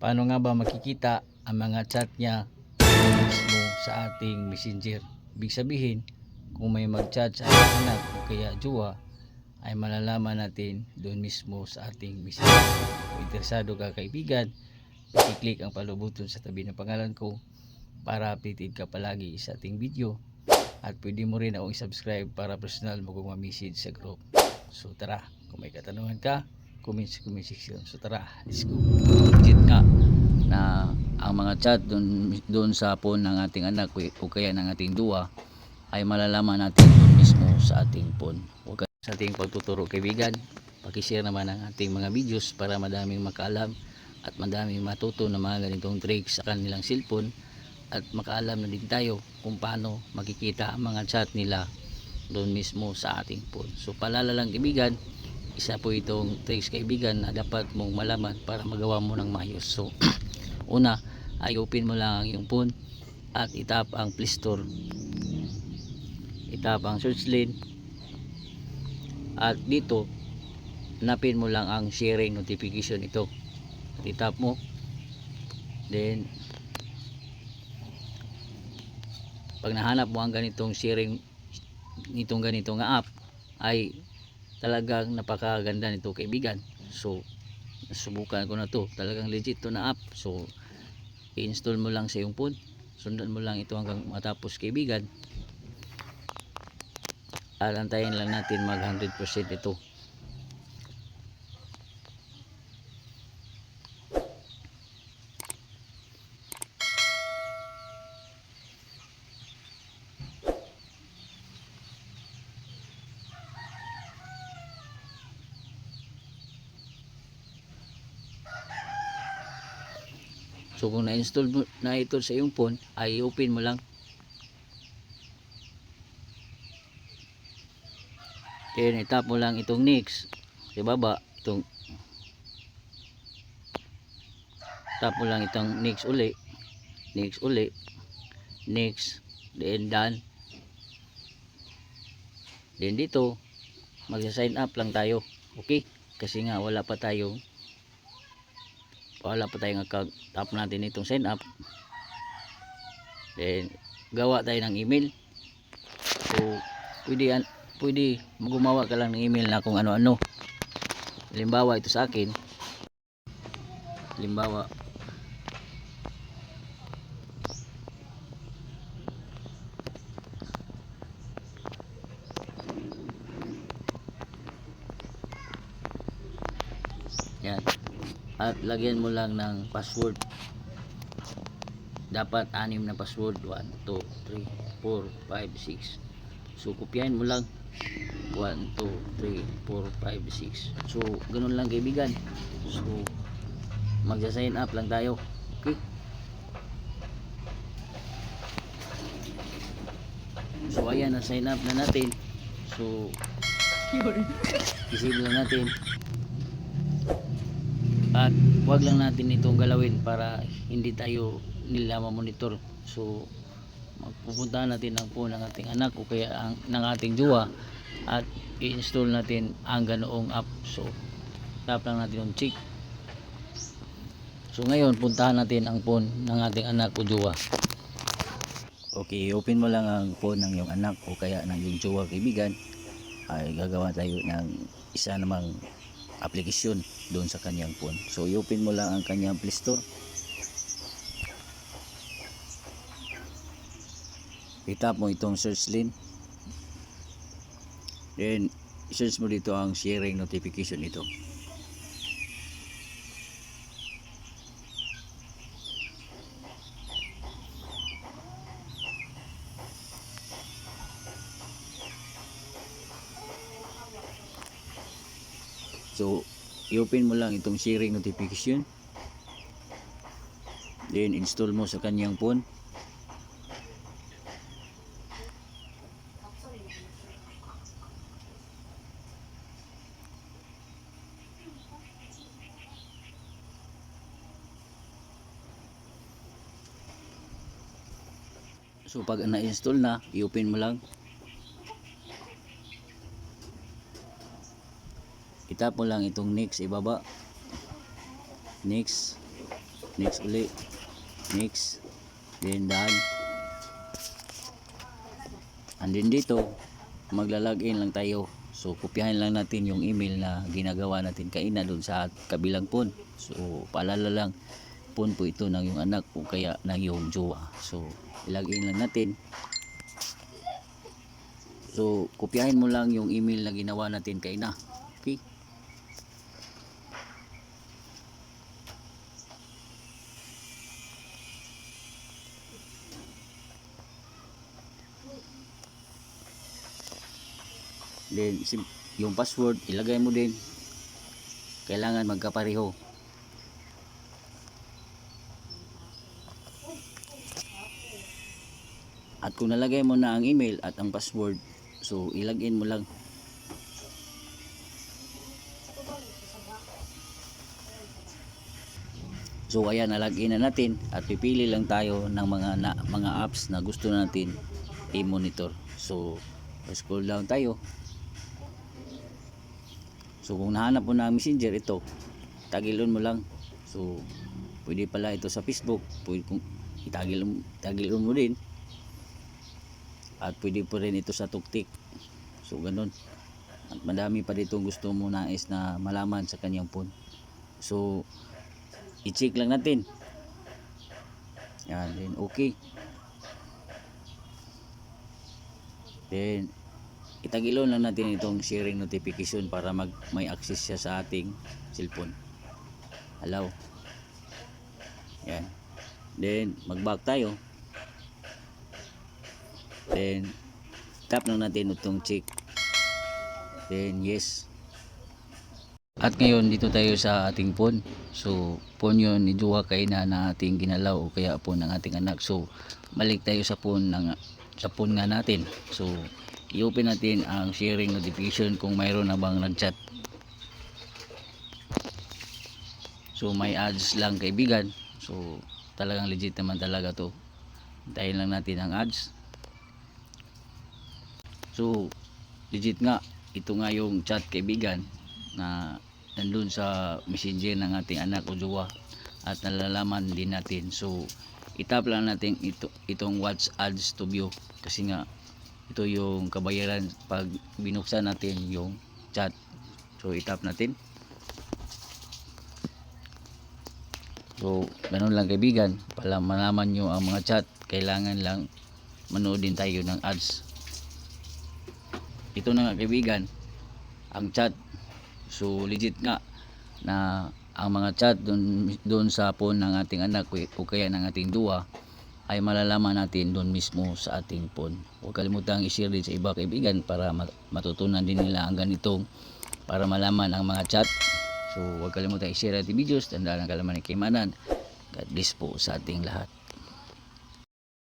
Paano nga ba makikita ang mga chat niya mismo sa ating messenger? Ibig sabihin, kung may mag-chat sa ating anak o kaya jowa, ay malalaman natin doon mismo sa ating messenger. Kung interesado ka kaibigan, i-click ang palubuton sa tabi ng pangalan ko para updated ka palagi sa ating video. At pwede mo rin akong i-subscribe para personal mo kung ma-message sa group. So tara, kung may katanungan ka, comment sa comment section. So tara, let's go. Legit nga na ang mga chat doon sa phone ng ating anak o kaya ng ating duwa ay malalaman natin doon mismo sa ating phone. Huwag sa ating pagtuturo kaibigan, pakishare naman ang ating mga videos para madaming makaalam at madaming matuto ng mga ganitong tricks sa kanilang cellphone, at makaalam na din tayo kung paano makikita ang mga chat nila doon mismo sa ating phone. So palala lang kaibigan, isa po itong tricks kaibigan na dapat mong malaman para magawa mo ng maayos. So una ay open mo lang ang iyong phone at itap ang Play Store, itap ang search lane, at dito hanapin mo lang ang sharing notification, ito at itap mo. Then pag nahanap mo ang ganitong sharing ganitong app, ay talagang napakaganda nito kaibigan. So nasubukan ko na to, talagang legit to na app. So i-install mo lang sa iyong phone, sundan mo lang ito hanggang matapos kaibigan, at antayin lang natin mag 100% ito. So kung na-install mo na ito sa iyong phone, ay open mo lang. Then itap mo lang itong next sa baba, itong tap mo lang itong next uli, next, then done. Then dito magsa-sign up lang tayo, okay? Kasi nga wala pa tayong account. Tap natin itong sign up, then gawa tayo ng email. So pwede gumawa ka lang ng email na kung ano-ano. Halimbawa ito sa akin, halimbawa yan, at lagyan mo lang ng password. Dapat 6 na password, 1, 2, 3, 4, 5, 6. So kopyahin mo lang 1, 2, 3, 4, 5, 6. So ganun lang kaibigan. So magsa-sign up lang tayo, okay? So ayan, na-sign up na natin. So isip lang natin, at wag lang natin itong galawin para hindi tayo nila monitor. So magpupunta natin ang phone ng ating anak o kaya ng ating jowa at i-install natin ang ganoong app. So tap lang natin yung check. So ngayon puntahan natin ang phone ng ating anak o jowa. Okay, open mo lang ang phone ng iyong anak o kaya ng iyong jowa kaibigan. Ay gagawa tayo ng isa namang application doon sa kanyang phone. So i-open mo lang ang kanyang Play Store, itap mo itong search lane, then i-search mo dito ang sharing notification ito. So i-open mo lang itong sharing notification, then install mo sa kanyang phone. So pag na-install na, i-open mo lang, itap mo lang itong next ibaba, next, next uli, next, then done. And then dito magla-login lang tayo. So kopyahin lang natin yung email na ginagawa natin kaina doon sa kabilang phone. So paalala lang, phone po ito ng yung anak o kaya ng yung jowa. So ilagin lang natin. So kopyahin mo lang yung email na ginawa natin kaina. Okay? Then yung password ilagay mo din, kailangan magkapareho. At kung nalagay mo na ang email at ang password, so ilagin mo lang. So ayan, nalagin na natin at pipili lang tayo ng mga apps na gusto natin i-monitor. So scroll down tayo. So kung nahanap mo na ang Messenger, ito tagilon mo lang. So pwede pala ito sa Facebook, pwede kung tagilon mo din. At pwede po rin ito sa TukTik. So ganun. At madami pa dito gusto mo nais na malaman sa kanyang phone. So i-check lang natin. Yan, then okay. Then itagilon lang natin itong sharing notification para may access siya sa ating cellphone. Allow. Yan. Then mag-back tayo. Then tap lang natin itong check. Then yes. At ngayon dito tayo sa ating phone. So phone yun ni Jowa kaina na ating ginalaw o kaya phone ng ating anak. So balik tayo sa phone nga natin. So i-open natin ang sharing notification kung mayroon na bang nag-chat. So may ads lang kaibigan. So talagang legit naman talaga to. Hintayin lang natin ang ads. So legit nga, ito nga yung chat kaibigan na nandun sa messenger ng ating anak o jowa at nalalaman din natin. So itap lang natin itong watch ads to view kasi nga ito yung kabayaran pag binuksan natin yung chat. So itap natin. So ganun lang kaibigan, para malaman nyo ang mga chat, kailangan lang manood din tayo ng ads. Ito na nga kaibigan ang chat. So legit nga na ang mga chat doon sa phone ng ating anak o kaya ng ating jowa ay malalaman natin doon mismo sa ating phone. Huwag kalimutang i-share din sa iba kaibigan para matutunan din nila ang ganitong para malaman ang mga chat. So huwag kalimutang i-share ating videos. Tandaan ang kalaman ni Kaymanan. God bless po sa ating lahat.